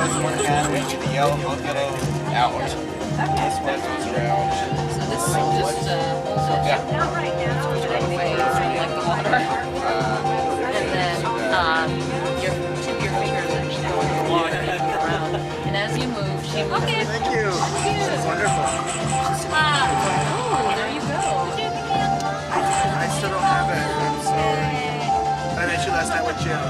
this one can, we get the yellow, both get out. This one goes around. So this just holds it Yeah. away from like the water. And then your tip of your fingers actually go in the water and move around. And as you move, she moves. Okay. Thank you. That's wonderful. Oh, there you go. I still don't have it. I'm sorry. I met you last night with Jim.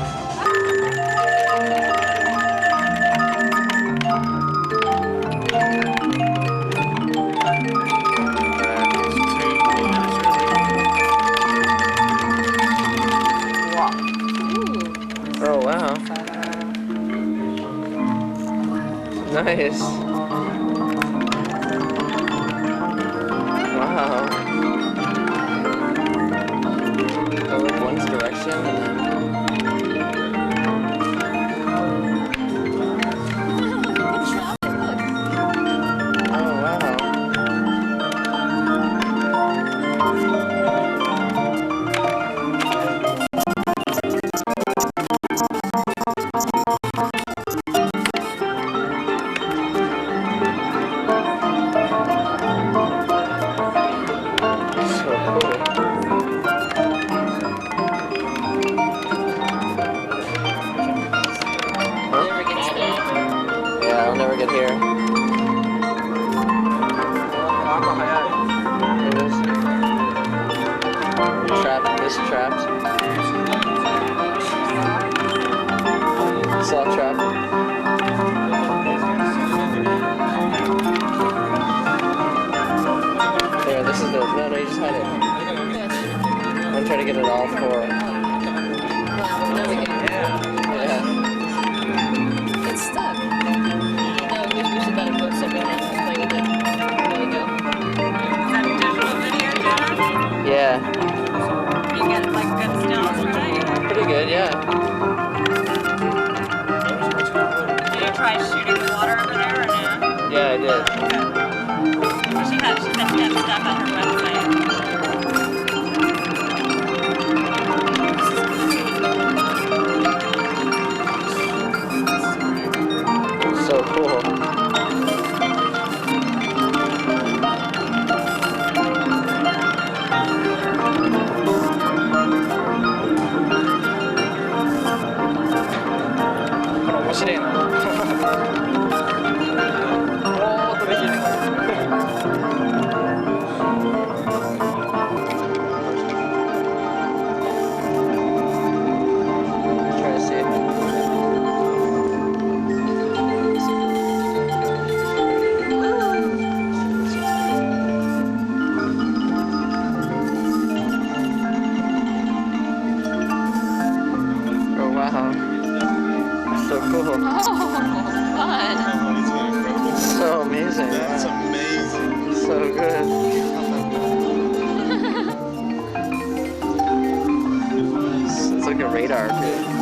Oh wow. Nice. Wow. Oh, look, one's direction and then... Oh wow. I'll never get here. It is. Trapped. This trapped. Soft trap. There, this is the... No, you just hide it. I'm trying to get it all for... Yeah. It's stuck. No, we should let it go somewhere else and play with it. There we go. Is that a digital video, Jenna? Yeah. You get like good stills for that? Pretty good, yeah. Did you try shooting the water over there or no? Yeah, I did. She said she had stuff on her website. So cool. Try to see. Oh wow. So cool. Oh, fun. So amazing. That's amazing. So good. It's like a radar, dude.